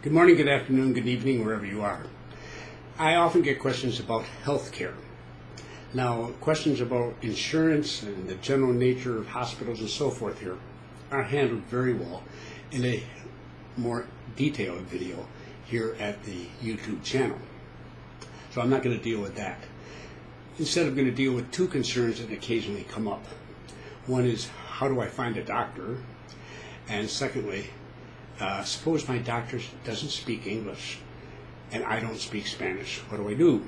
Good morning, good afternoon, good evening, wherever you are. I often get questions about health care. Now, questions about insurance and the general nature of hospitals and so forth here are handled very well in a more detailed video here at the YouTube channel. So I'm not going to deal with that. Instead, I'm going to deal with two concerns that occasionally come up. One is, how do I find a doctor? And secondly, suppose my doctor doesn't speak English and I don't speak Spanish. What do I do?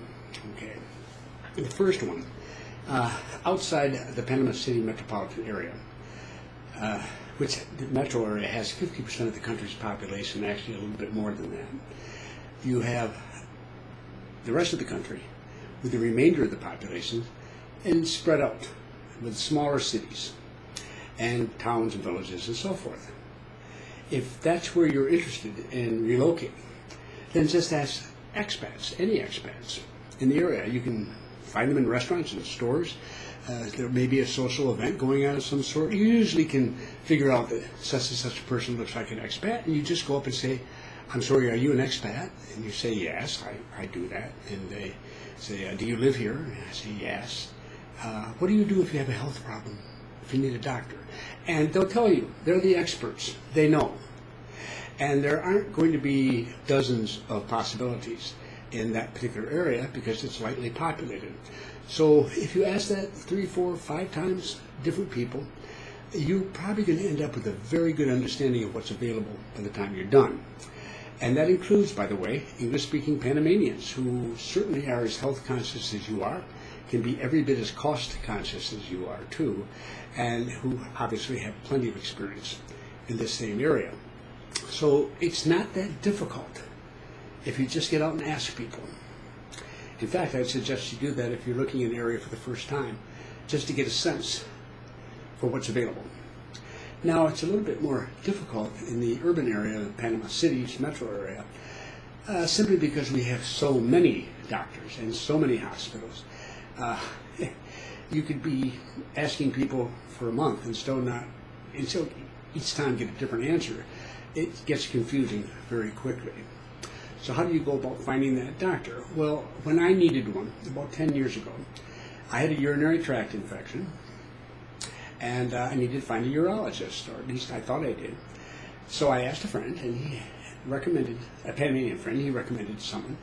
Okay. The first one, outside the Panama City metropolitan area, which the metro area has 50% of the country's population, actually a little bit more than that. You have the rest of the country with the remainder of the population and spread out with smaller cities and towns and villages and so forth. If that's where you're interested in relocating, then just ask expats, any expats in the area. You can find them in restaurants and stores. There may be a social event going on of some sort. You usually can figure out that such and such a person looks like an expat, and you just go up and say, "I'm sorry, are you an expat?" And you say, "Yes, I do that." And they say, "Do you live here?" And I say, "Yes." "What do you do if you have a health problem? If you need a doctor?" And they'll tell you. They're the experts. They know. And there aren't going to be dozens of possibilities in that particular area because it's lightly populated. So if you ask that 3, 4, 5 times different people, you're probably going to end up with a very good understanding of what's available by the time you're done. And that includes, by the way, English-speaking Panamanians who certainly are as health conscious as you are, can be every bit as cost conscious as you are too, and who obviously have plenty of experience in this same area. So it's not that difficult if you just get out and ask people. In fact, I'd suggest you do that if you're looking at an area for the first time, just to get a sense for what's available. Now, it's a little bit more difficult in the urban area, the Panama City's metro area, simply because we have so many doctors and so many hospitals. You could be asking people for a month and still each time get a different answer. It gets confusing very quickly. So how do you go about finding that doctor? Well, when I needed one, about 10 years ago, I had a urinary tract infection, and I needed to find a urologist, or at least I thought I did. So I asked a friend, and he recommended, a Panamanian friend, he recommended someone.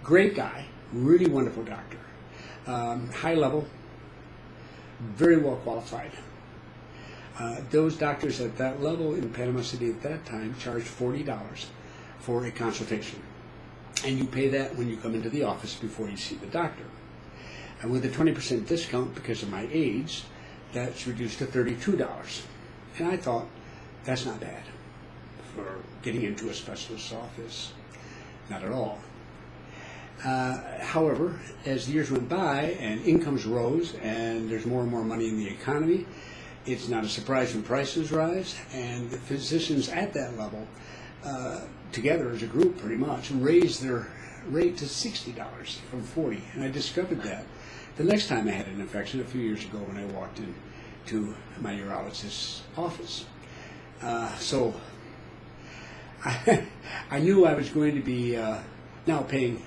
Great guy, really wonderful doctor. High level, very well qualified. Those doctors at that level in Panama City at that time charged $40 for a consultation. And you pay that when you come into the office before you see the doctor. And with a 20% discount because of my age, that's reduced to $32. And I thought, that's not bad for getting into a specialist's office. Not at all. However, as the years went by and incomes rose and there's more and more money in the economy, it's not a surprise when prices rise, and the physicians at that level, together as a group pretty much, raised their rate to $60 from $40. And I discovered that the next time I had an infection a few years ago when I walked into my urologist's office. So I knew I was going to be now paying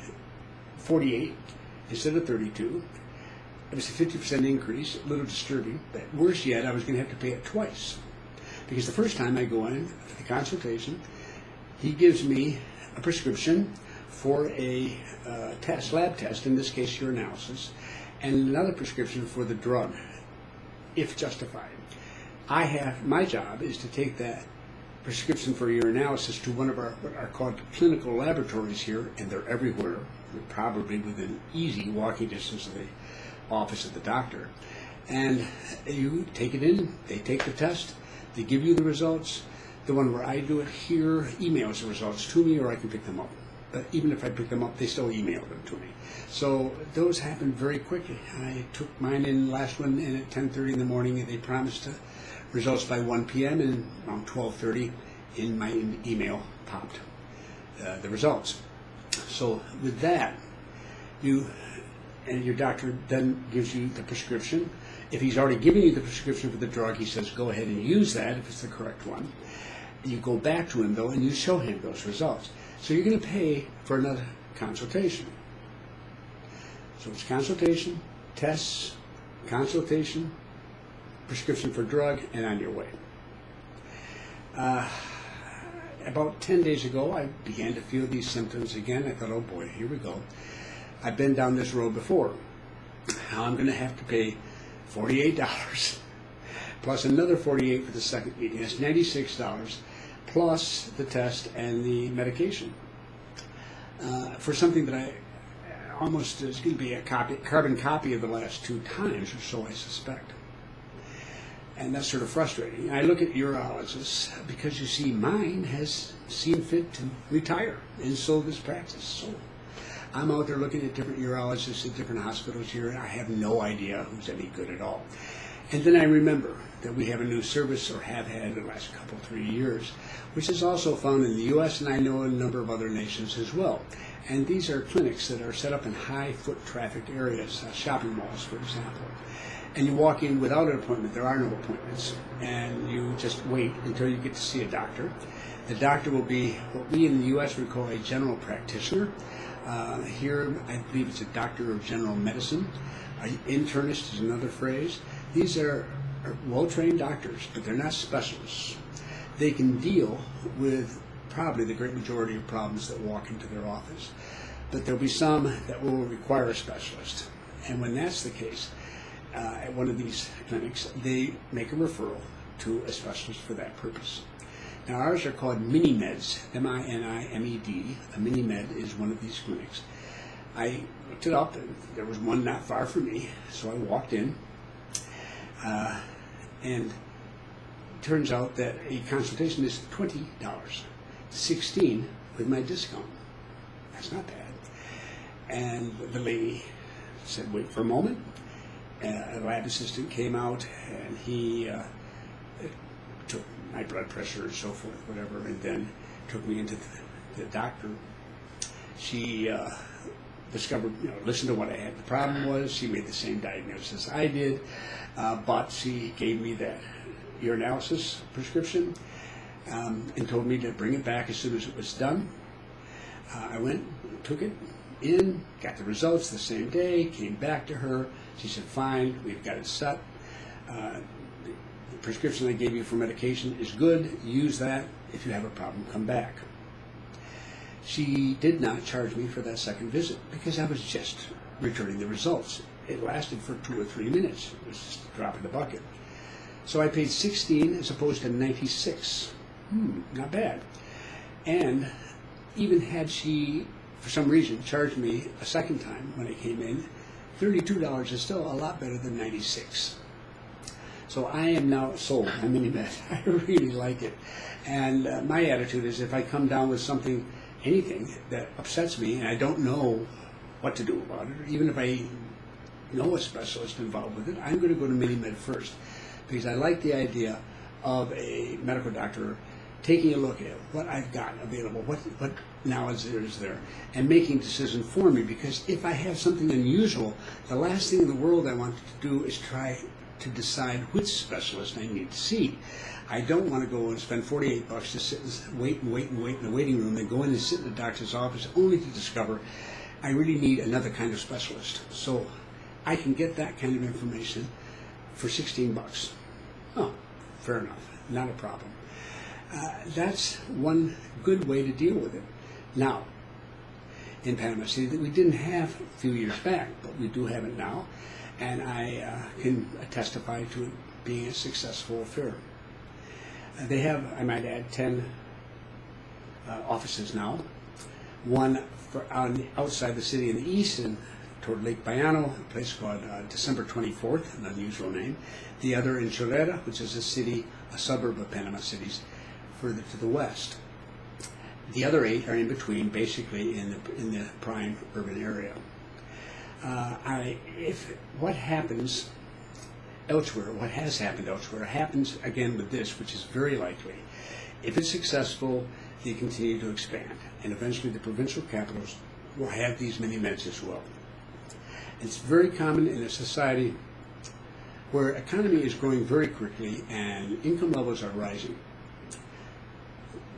$48 instead of $32. It was a 50% increase, a little disturbing, but worse yet, I was going to have to pay it twice. Because the first time I go in for the consultation, he gives me a prescription for a lab test, in this case urinalysis, and another prescription for the drug, if justified. My job is to take that prescription for urinalysis to one of our what are called clinical laboratories here, and they're everywhere. They're probably within easy walking distance of the office of the doctor. And you take it in, they take the test, they give you the results. The one where I do it here emails the results to me, or I can pick them up. But even if I pick them up, they still email them to me. So those happen very quickly. I took mine in, last one in at 10:30 in the morning, and they promised results by 1 p.m. and around 12:30 in my email popped the results. So with that, and your doctor then gives you the prescription. If he's already given you the prescription for the drug, he says go ahead and use that if it's the correct one. You go back to him, though, and you show him those results. So you're going to pay for another consultation. So it's consultation, tests, consultation, prescription for drug, and on your way. About 10 days ago, I began to feel these symptoms again. I thought, oh boy, here we go. I've been down this road before. Now I'm going to have to pay $48 plus another $48 for the second meeting. That's $96 plus the test and the medication for something that I almost is going to be a carbon copy of the last 2 times, or so I suspect. And that's sort of frustrating. I look at urologists because, you see, mine has seen fit to retire, and so this practice. So I'm out there looking at different urologists at different hospitals here, and I have no idea who's any good at all. And then I remember that we have a new service, or have had the last couple, 3 years, which is also found in the U.S., and I know in a number of other nations as well. And these are clinics that are set up in high foot trafficked areas, shopping malls, for example. And you walk in without an appointment. There are no appointments. And you just wait until you get to see a doctor. The doctor will be what we in the U.S. would call a general practitioner. Here, I believe it's a doctor of general medicine. An internist is another phrase. These are well-trained doctors, but they're not specialists. They can deal with probably the great majority of problems that walk into their office. But there'll be some that will require a specialist. And when that's the case, at one of these clinics, they make a referral to a specialist for that purpose. Now, ours are called mini-meds, M-I-N-I-M-E-D. A mini-med is one of these clinics. I looked it up, and there was one not far from me, so I walked in, and it turns out that a consultation is $20, $16 with my discount. That's not bad. And the lady said, wait for a moment. A lab assistant came out, and he took my blood pressure and so forth, whatever, and then took me into the doctor. She discovered, listened to what I had. The problem was she made the same diagnosis I did, but she gave me that urinalysis prescription and told me to bring it back as soon as it was done. I went, took it in, got the results the same day, came back to her. She said, fine, we've got it set. The prescription I gave you for medication is good. Use that. If you have a problem, come back. She did not charge me for that second visit because I was just returning the results. It lasted for 2 or 3 minutes. It was just a drop in the bucket. So I paid $16 as opposed to $96. Not bad. And even had she, for some reason, charged me a second time when I came in, $32 is still a lot better than $96. So I am now sold on mini-med. I really like it. And my attitude is if I come down with something, anything that upsets me and I don't know what to do about it, or even if I know a specialist involved with it, I'm going to go to mini-med first. Because I like the idea of a medical doctor taking a look at what I've got available, what knowledge there is there, and making a decision for me. Because if I have something unusual, the last thing in the world I want to do is try to decide which specialist I need to see. I don't want to go and spend $48 to sit and wait in the waiting room and go in and sit in the doctor's office only to discover I really need another kind of specialist. So I can get that kind of information for $16. Oh, fair enough, not a problem. That's one good way to deal with it. Now, in Panama City, we didn't have a few years back, but we do have it now, and I can testify to it being a successful affair. They have, I might add, 10 offices now. One outside the city in the east, toward Lake Bayano, a place called December 24th, an unusual name. The other in Chorrera, which is a suburb of Panama City's, further to the west. The other 8 are in between, basically in the prime urban area. If what happens elsewhere, what has happened elsewhere, happens again with this, which is very likely. If it's successful, they continue to expand, and eventually the provincial capitals will have these mini-meds as well. It's very common in a society where economy is growing very quickly and income levels are rising.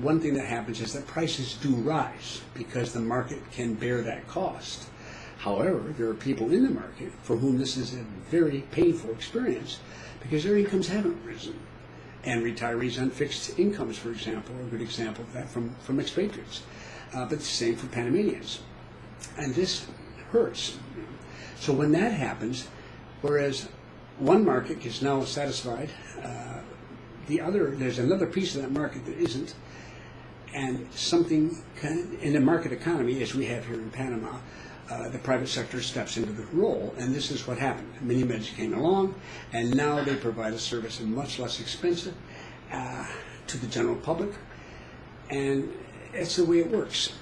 one thing that happens is that prices do rise because the market can bear that cost. However, there are people in the market for whom this is a very painful experience because their incomes haven't risen. And retirees on fixed incomes, for example, are a good example of that from expatriates. But the same for Panamanians. And this hurts. So when that happens, whereas one market is now satisfied, there's another piece of that market that isn't, and something in the market economy, as we have here in Panama, the private sector steps into the role, and this is what happened. Mini-Meds came along, and now they provide a service much less expensive to the general public, and it's the way it works.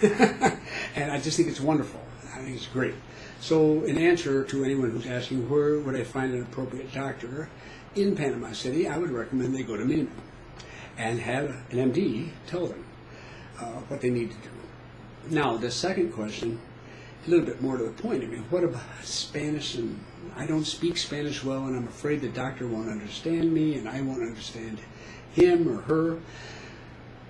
And I just think it's wonderful. I think it's great. So in answer to anyone who's asking where would I find an appropriate doctor in Panama City, I would recommend they go to Mini-Med and have an MD tell them what they need to do. Now, the second question, a little bit more to the point. I mean, what about Spanish? And I don't speak Spanish well, and I'm afraid the doctor won't understand me, and I won't understand him or her.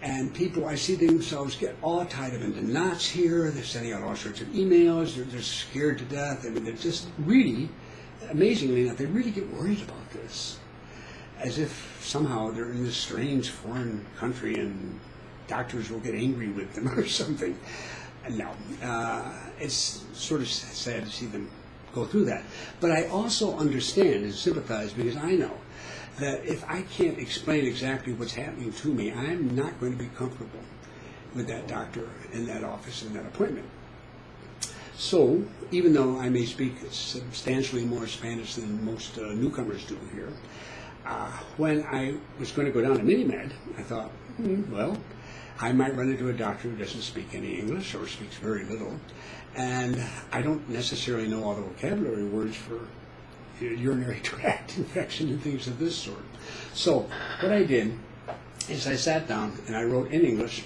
And people, I see themselves get all tied up into knots here. They're sending out all sorts of emails. They're scared to death. I mean, they're just really, amazingly enough, they really get worried about this, as if somehow they're in this strange foreign country and doctors will get angry with them or something. No, it's sort of sad to see them go through that. But I also understand and sympathize because I know that if I can't explain exactly what's happening to me, I'm not going to be comfortable with that doctor in that office and that appointment. So, even though I may speak substantially more Spanish than most newcomers do here, when I was going to go down to Mini-Med, I thought, well, I might run into a doctor who doesn't speak any English or speaks very little, and I don't necessarily know all the vocabulary words for urinary tract infection and things of this sort. So what I did is I sat down and I wrote in English,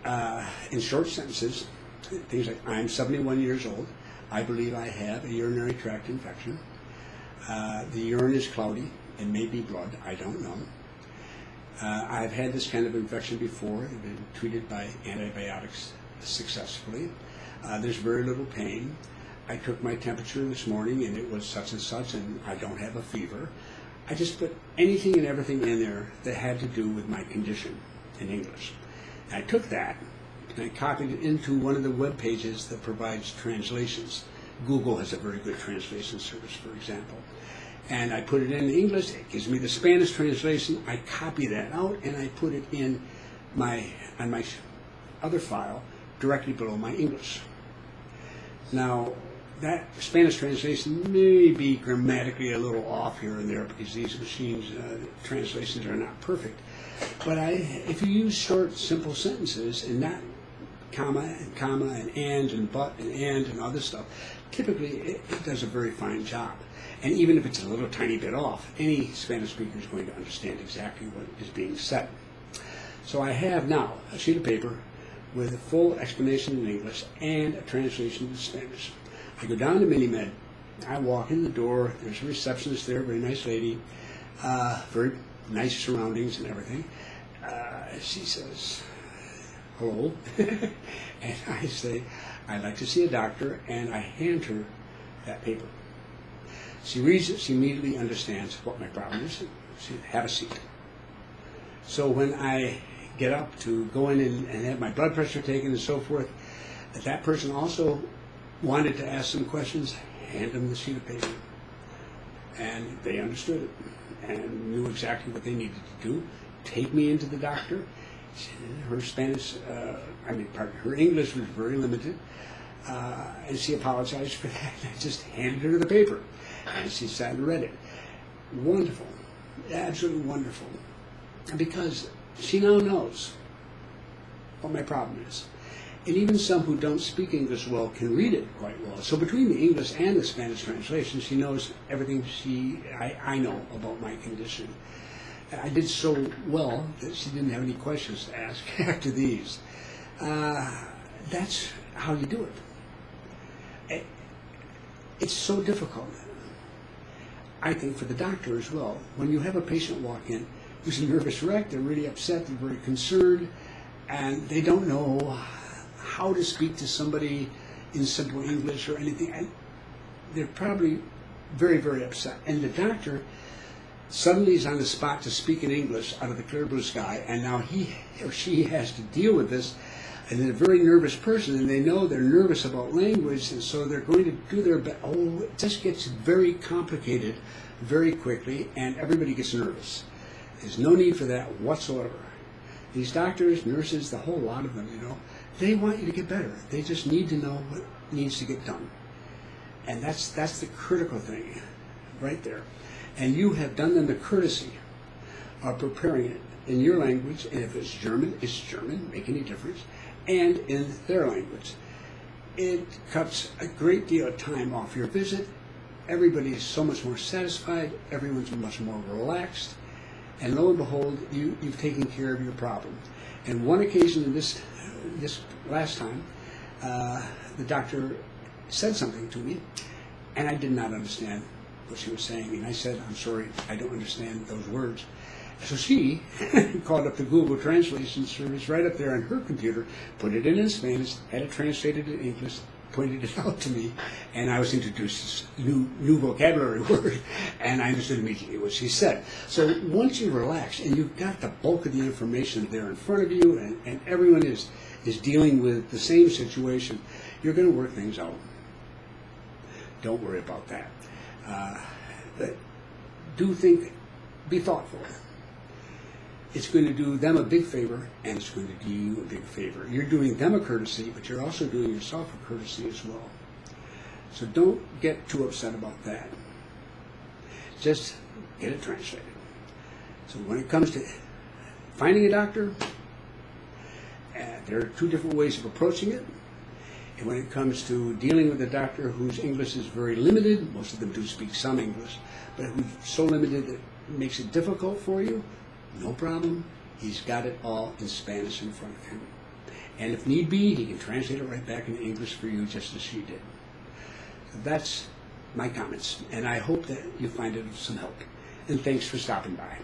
in short sentences, things like, I'm 71 years old. I believe I have a urinary tract infection. The urine is cloudy. It may be blood. I don't know. I've had this kind of infection before. I've been treated by antibiotics successfully. There's very little pain. I took my temperature this morning and it was such and such, and I don't have a fever. I just put anything and everything in there that had to do with my condition in English. And I took that and I copied it into one of the web pages that provides translations. Google has a very good translation service, for example. And I put it in English. It gives me the Spanish translation. I copy that out and I put it in on my other file directly below my English. Now, that Spanish translation may be grammatically a little off here and there because these machines' translations are not perfect. But if you use short, simple sentences and not comma and but and all this stuff, typically it does a very fine job. And even if it's a little tiny bit off, any Spanish speaker is going to understand exactly what is being said. So I have now a sheet of paper with a full explanation in English and a translation in Spanish. I go down to Mini-Med. I walk in the door. There's a receptionist there, very nice lady, very nice surroundings and everything. She says, hello. And I say, I'd like to see a doctor, and I hand her that paper. She reads it. She immediately understands what my problem is. She have a seat. So when I get up to go in and have my blood pressure taken and so forth, that person also wanted to ask some questions, hand them the sheet of paper. And they understood it and knew exactly what they needed to do. Take me into the doctor. Her Spanish, her English was very limited, and she apologized for that. I just handed her the paper, and she sat and read it. Wonderful, absolutely wonderful, because she now knows what my problem is. And even some who don't speak English well can read it quite well. So between the English and the Spanish translation, she knows everything I know about my condition. I did so well that she didn't have any questions to ask after these. That's how you do it. It's so difficult, I think, for the doctor as well. When you have a patient walk in, It was a nervous wreck. They're really upset. They're very concerned, and they don't know how to speak to somebody in simple English or anything. And they're probably very, very upset. And the doctor suddenly is on the spot to speak in English out of the clear blue sky, and now he or she has to deal with this. And they're a very nervous person, and they know they're nervous about language, and so they're going to do their best. Oh, it just gets very complicated very quickly, and everybody gets nervous. There's no need for that whatsoever. These doctors, nurses, the whole lot of them, they want you to get better. They just need to know what needs to get done. And that's the critical thing right there. And you have done them the courtesy of preparing it in your language, and if it's German, make any difference, and in their language. It cuts a great deal of time off your visit. Everybody is so much more satisfied, everyone's much more relaxed, and lo and behold, you've taken care of your problem. And one occasion in this last time, the doctor said something to me, and I did not understand what she was saying, and I said, "I'm sorry, I don't understand those words." So she called up the Google Translation service right up there on her computer, put it in Spanish, had it translated in English, pointed it out to me, and I was introduced to this new vocabulary word, and I understood immediately what she said. So once you relax and you've got the bulk of the information there in front of you, and everyone is dealing with the same situation, you're going to work things out. Don't worry about that. But be thoughtful. It's going to do them a big favor, and it's going to do you a big favor. You're doing them a courtesy, but you're also doing yourself a courtesy as well. So don't get too upset about that. Just get it translated. So when it comes to finding a doctor, there are two different ways of approaching it. And when it comes to dealing with a doctor whose English is very limited, most of them do speak some English, but who's so limited that it makes it difficult for you, no problem. He's got it all in Spanish in front of him. And if need be, he can translate it right back into English for you just as she did. So that's my comments, and I hope that you find it of some help. And thanks for stopping by.